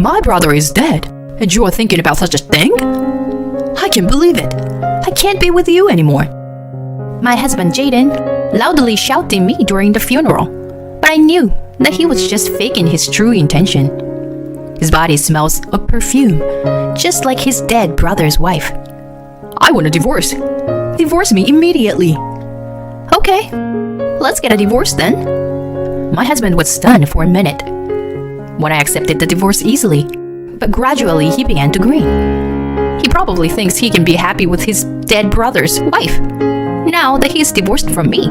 My brother is dead, and you are thinking about such a thing? I can't believe it. I can't be with you anymore. My husband Jaden loudly shouted me during the funeral, but I knew that he was just faking his true intention. His body smells of perfume, just like his dead brother's wife. I want a divorce. Divorce me immediately. Okay, let's get a divorce then. My husband was stunned for a minute when I accepted the divorce easily, but gradually he began to grin. He probably thinks he can be happy with his dead brother's wife now that he is divorced from me.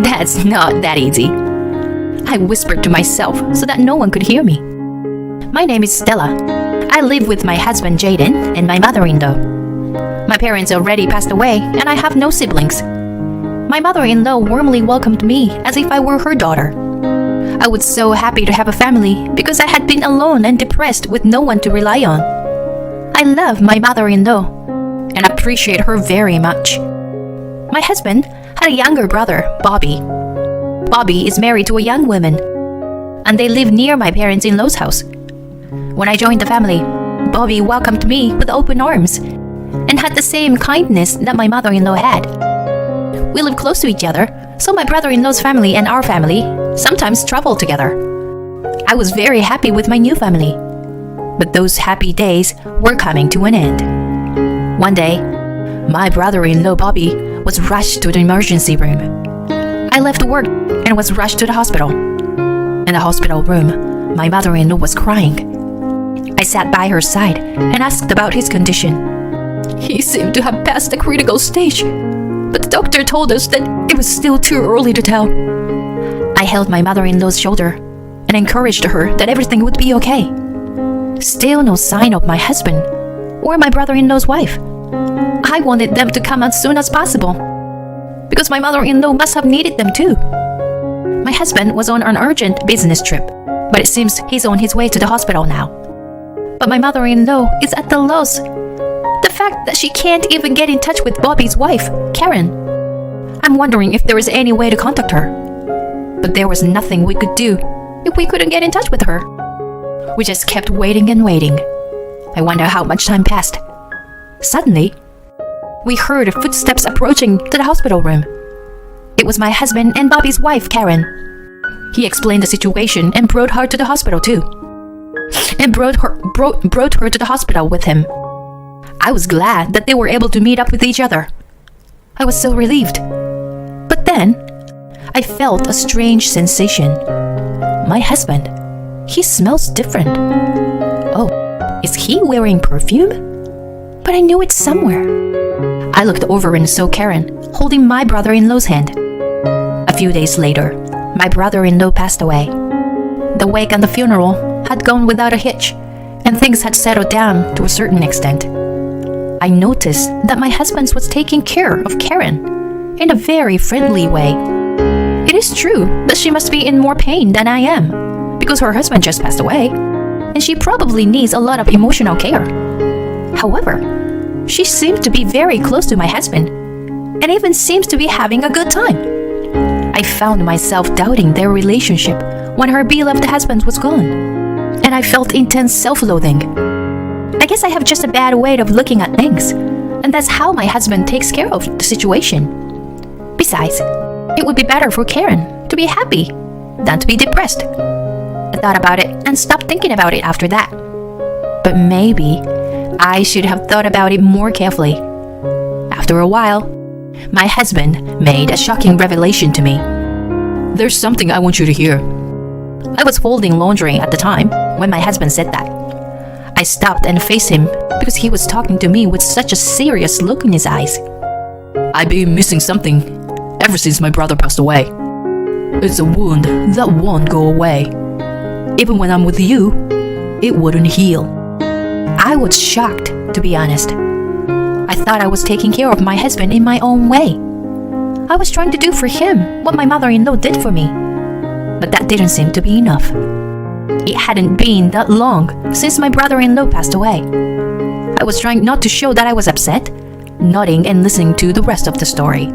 That's not that easy. I whispered to myself so that no one could hear me. My name is Stella. I live with my husband Jaden and my mother-in-law. My parents already passed away and I have no siblings. My mother-in-law warmly welcomed me as if I were her daughter. I was so happy to have a family because I had been alone and depressed with no one to rely on. I love my mother-in-law and appreciate her very much. My husband had a younger brother, Bobby. Bobby is married to a young woman, and they live near my parents-in-law's house. When I joined the family, Bobby welcomed me with open arms and had the same kindness that my mother-in-law had. We live close to each other, so my brother-in-law's family and our family sometimes travel together. I was very happy with my new family, but those happy days were coming to an end. One day, my brother-in-law Bobby was rushed to the emergency room. I left work and was rushed to the hospital. In the hospital room, my mother-in-law was crying. I sat by her side and asked about his condition. He seemed to have passed the critical stage, but the doctor told us that it was still too early to tell. I held my mother-in-law's shoulder and encouraged her that everything would be okay. Still no sign of my husband or my brother-in-law's wife. I wanted them to come as soon as possible because my mother-in-law must have needed them too. My husband was on an urgent business trip, but it seems he's on his way to the hospital now. But my mother-in-law is at the loss. The fact that she can't even get in touch with Bobby's wife, Karen. I'm wondering if there is any way to contact her. But there was nothing we could do if we couldn't get in touch with her. We just kept waiting and waiting. I wonder how much time passed. Suddenly, we heard footsteps approaching to the hospital room. It was my husband and Bobby's wife, Karen. He explained the situation and brought her to the hospital too. And brought her to the hospital with him. I was glad that they were able to meet up with each other. I was so relieved. But then, I felt a strange sensation. My husband, he smells different. Oh, is he wearing perfume? But I knew it somewhere. I looked over and saw Karen holding my brother-in-law's hand. A few days later, my brother-in-law passed away. The wake and the funeral had gone without a hitch, and things had settled down to a certain extent. I noticed that my husband was taking care of Karen in a very friendly way. It is true that she must be in more pain than I am because her husband just passed away, and she probably needs a lot of emotional care. However, she seemed to be very close to my husband and even seems to be having a good time. I found myself doubting their relationship when her beloved husband was gone, and I felt intense self-loathing. I guess I have just a bad way of looking at things, and that's how my husband takes care of the situation. Besides, it would be better for Karen to be happy than to be depressed. I thought about it and stopped thinking about it after that. But maybe I should have thought about it more carefully. After a while, my husband made a shocking revelation to me. There's something I want you to hear. I was folding laundry at the time when my husband said that. I stopped and faced him because he was talking to me with such a serious look in his eyes. I've been missing something ever since my brother passed away. It's a wound that won't go away. Even when I'm with you, it wouldn't heal. I was shocked, to be honest. I thought I was taking care of my husband in my own way. I was trying to do for him what my mother-in-law did for me. But that didn't seem to be enough. It hadn't been that long since my brother-in-law passed away. I was trying not to show that I was upset, nodding and listening to the rest of the story.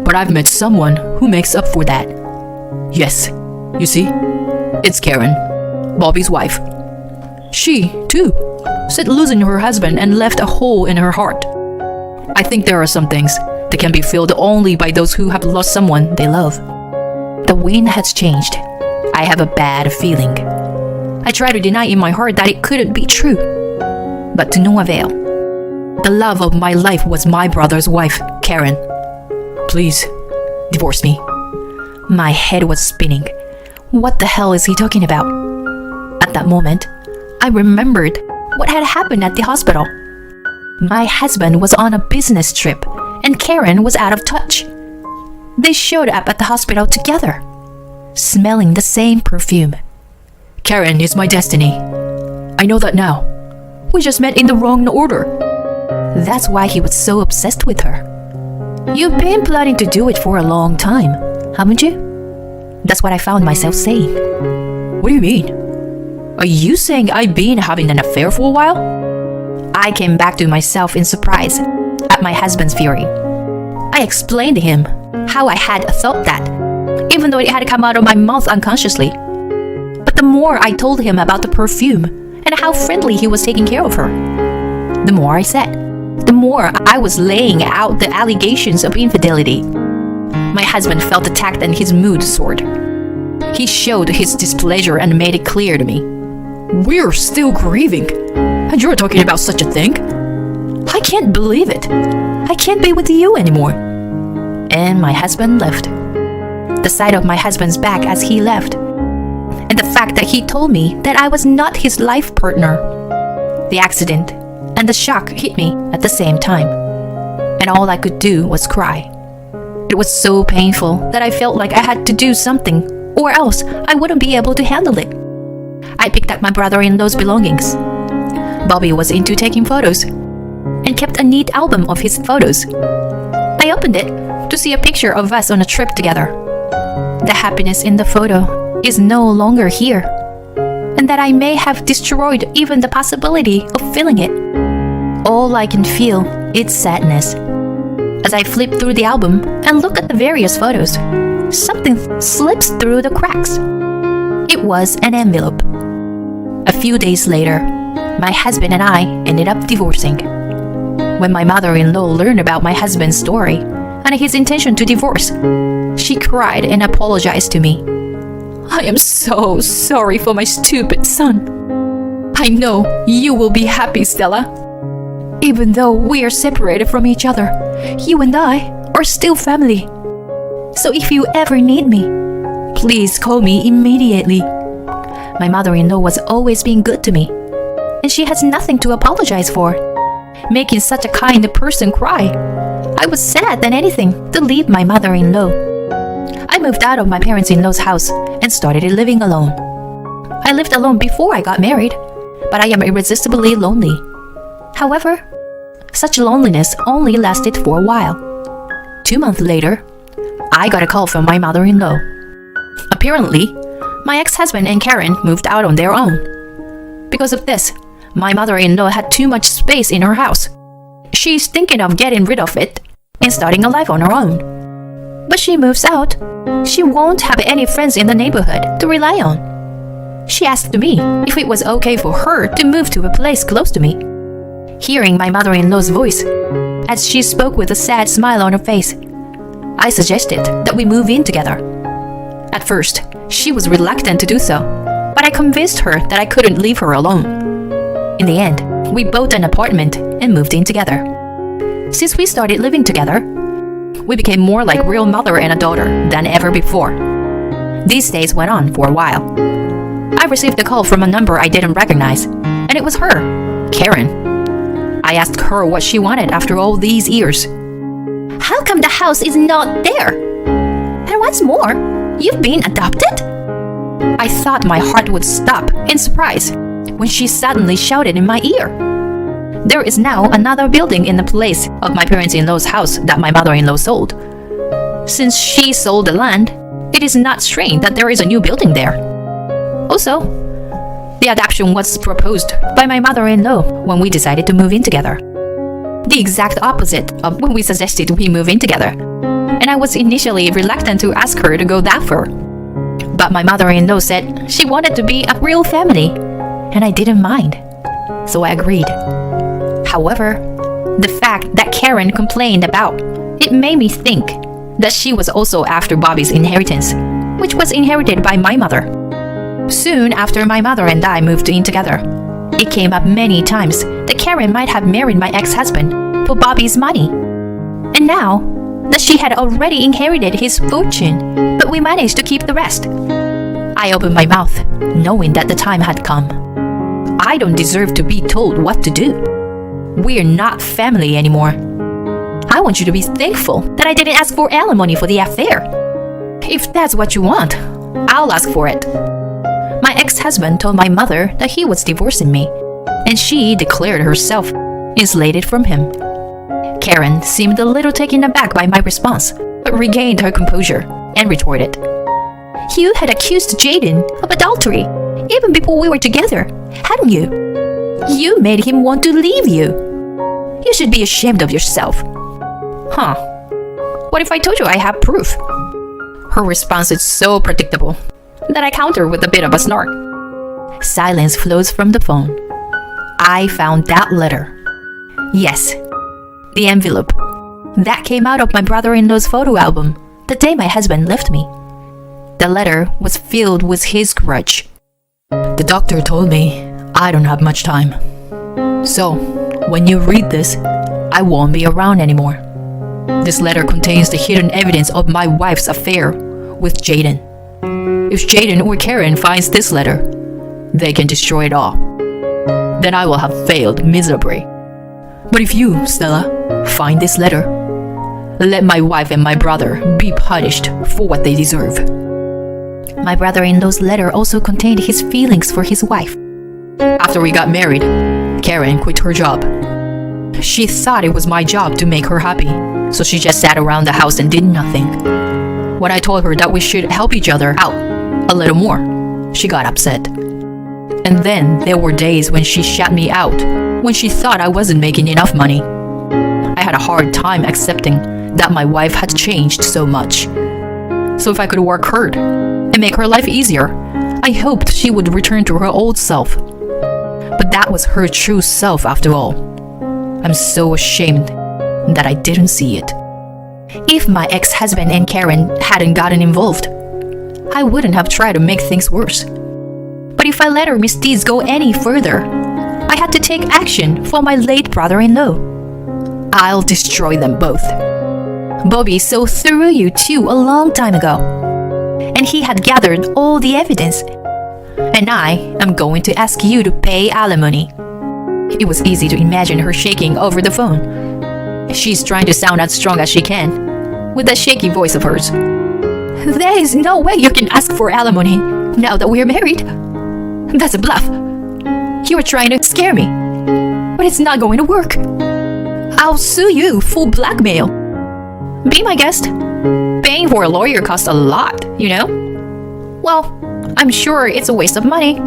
But I've met someone who makes up for that. Yes, you see, it's Karen, Bobby's wife. She, too, said losing her husband and left a hole in her heart. I think there are some things that can be filled only by those who have lost someone they love. The wind has changed. I have a bad feeling. I try to deny in my heart that it couldn't be true, but to no avail. The love of my life was my brother's wife, Karen. Please, divorce me. My head was spinning. What the hell is he talking about? At that moment, I remembered what had happened at the hospital. My husband was on a business trip and Karen was out of touch. They showed up at the hospital together, smelling the same perfume. Karen is my destiny. I know that now. We just met in the wrong order. That's why he was so obsessed with her. You've been planning to do it for a long time, haven't you? That's what I found myself saying. What do you mean? Are you saying I've been having an affair for a while? I came back to myself in surprise at my husband's fury. I explained to him how I had thought that, even though it had come out of my mouth unconsciously. But the more I told him about the perfume and how friendly he was taking care of her, the more I said, the more I was laying out the allegations of infidelity. My husband felt attacked and his mood soared. He showed his displeasure and made it clear to me. We're still grieving, and you're talking about such a thing? I can't believe it. I can't be with you anymore. And my husband left. The sight of my husband's back as he left, and the fact that he told me that I was not his life partner. The accident and the shock hit me at the same time, and all I could do was cry. It was so painful that I felt like I had to do something, or else I wouldn't be able to handle it. I picked up my brother-in-law's belongings. Bobby was into taking photos and kept a neat album of his photos. I opened it to see a picture of us on a trip together. The happiness in the photo is no longer here, and that I may have destroyed even the possibility of feeling it. All I can feel is sadness. As I flip through the album and look at the various photos, something slips through the cracks. It was an envelope. A few days later, my husband and I ended up divorcing. When my mother-in-law learned about my husband's story and his intention to divorce, she cried and apologized to me. I am so sorry for my stupid son. I know you will be happy, Stella. Even though we are separated from each other, you and I are still family. So if you ever need me, please call me immediately. My mother-in-law was always being good to me, and she has nothing to apologize for. Making such a kind person cry, I was sad than anything to leave my mother-in-law. I moved out of my parents-in-law's house and started living alone. I lived alone before I got married, but I am irresistibly lonely. However, such loneliness only lasted for a while. 2 months later, I got a call from my mother-in-law. Apparently, my ex-husband and Karen moved out on their own. Because of this, my mother-in-law had too much space in her house. She's thinking of getting rid of it and starting a life on her own. But she moves out, she won't have any friends in the neighborhood to rely on. She asked me if it was okay for her to move to a place close to me. Hearing my mother-in-law's voice, as she spoke with a sad smile on her face, I suggested that we move in together. At first, she was reluctant to do so, but I convinced her that I couldn't leave her alone. In the end, we bought an apartment and moved in together. Since we started living together, we became more like real mother and a daughter than ever before. These days went on for a while. I received a call from a number I didn't recognize, and it was her, Karen. I asked her what she wanted after all these years. How come the house is not there? And what's more, you've been adopted? I thought my heart would stop in surprise when she suddenly shouted in my ear. There is now another building in the place of my parents-in-law's house that my mother-in-law sold. Since she sold the land, it is not strange that there is a new building there. Also, the adoption was proposed by my mother-in-law when we decided to move in together. The exact opposite of when we suggested we move in together. And I was initially reluctant to ask her to go that far. But my mother-in-law said she wanted to be a real family, and I didn't mind. So I agreed. However, the fact that Karen complained about it made me think that she was also after Bobby's inheritance, which was inherited by my mother. Soon after my mother and I moved in together, it came up many times that Karen might have married my ex-husband for Bobby's money. And now that she had already inherited his fortune, but we managed to keep the rest. I opened my mouth, knowing that the time had come. I don't deserve to be told what to do. We're not family anymore. I want you to be thankful that I didn't ask for alimony for the affair. If that's what you want, I'll ask for it. My ex-husband told my mother that he was divorcing me, and she declared herself insulated from him. Karen seemed a little taken aback by my response, but regained her composure and retorted. You had accused Jaden of adultery even before we were together, hadn't you? You made him want to leave you. You should be ashamed of yourself. Huh. What if I told you I have proof? Her response is so predictable that I counter with a bit of a snark. Silence flows from the phone. I found that letter. Yes, the envelope. That came out of my brother-in-law's photo album the day my husband left me. The letter was filled with his grudge. The doctor told me I don't have much time. So, when you read this, I won't be around anymore. This letter contains the hidden evidence of my wife's affair with Jaden. If Jaden or Karen finds this letter, they can destroy it all. Then I will have failed miserably. But if you, Stella, find this letter, let my wife and my brother be punished for what they deserve. My brother-in-law's letter also contained his feelings for his wife. After we got married, Karen quit her job. She thought it was my job to make her happy, so she just sat around the house and did nothing. When I told her that we should help each other out a little more, she got upset. And then there were days when she shut me out when she thought I wasn't making enough money. I had a hard time accepting that my wife had changed so much. So if I could work hard and make her life easier, I hoped she would return to her old self. But that was her true self after all. I'm so ashamed that I didn't see it. If my ex-husband and Karen hadn't gotten involved, I wouldn't have tried to make things worse. But if I let her misdeeds go any further, I had to take action for my late brother-in-law. I'll destroy them both. Bobby saw through you two a long time ago, and he had gathered all the evidence. And I am going to ask you to pay alimony. It was easy to imagine her shaking over the phone. She's trying to sound as strong as she can, with that shaky voice of hers. There is no way you can ask for alimony now that we're married. That's a bluff. You are trying to scare me, but it's not going to work. I'll sue you for blackmail. Be my guest. Paying for a lawyer costs a lot, you know? Well, I'm sure it's a waste of money.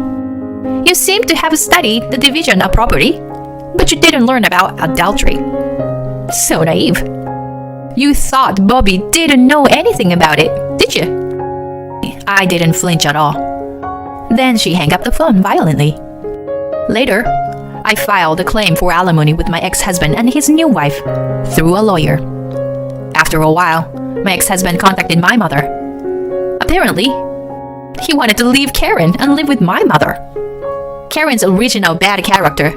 You seem to have studied the division of property, but you didn't learn about adultery. So naive. You thought Bobby didn't know anything about it, did you? I didn't flinch at all. Then she hung up the phone violently. Later, I filed a claim for alimony with my ex-husband and his new wife through a lawyer. After a while, my ex-husband contacted my mother. Apparently, he wanted to leave Karen and live with my mother. Karen's original bad character,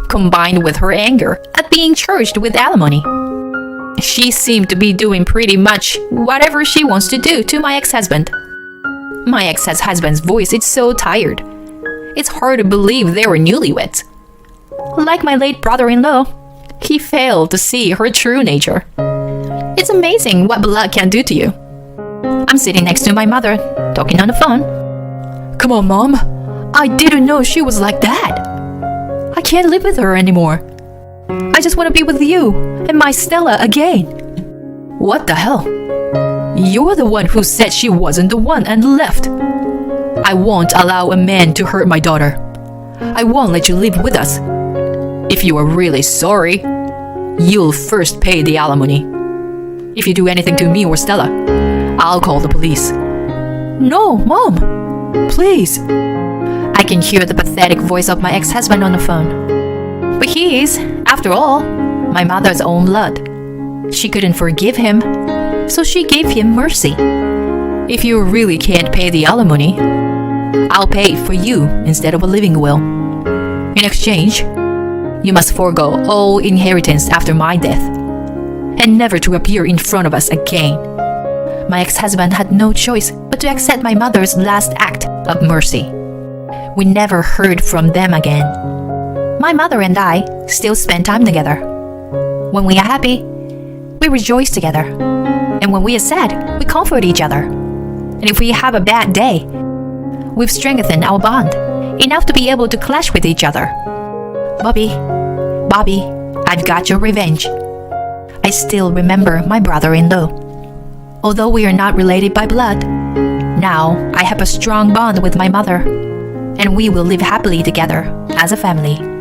combined with her anger at being charged with alimony. She seemed to be doing pretty much whatever she wants to do to my ex-husband. My ex-husband's voice is so tired. It's hard to believe they were newlyweds. Like my late brother-in-law, he failed to see her true nature. It's amazing what blood can do to you. I'm sitting next to my mother, talking on the phone. Come on, Mom. I didn't know she was like that. I can't live with her anymore. I just want to be with you and my Stella again. What the hell? You're the one who said she wasn't the one and left. I won't allow a man to hurt my daughter. I won't let you live with us. If you are really sorry, you'll first pay the alimony. If you do anything to me or Stella, I'll call the police. No, Mom. Please. I can hear the pathetic voice of my ex-husband on the phone. But he is, after all, my mother's own blood. She couldn't forgive him, so she gave him mercy. If you really can't pay the alimony, I'll pay it for you instead of a living will. In exchange, you must forego all inheritance after my death, and never to appear in front of us again. My ex-husband had no choice but to accept my mother's last act of mercy. We never heard from them again. My mother and I still spend time together. When we are happy, we rejoice together. And when we are sad, we comfort each other. And if we have a bad day, we've strengthened our bond enough to be able to clash with each other. Bobby, I've got your revenge. I still remember my brother-in-law. Although we are not related by blood, now I have a strong bond with my mother, and we will live happily together as a family.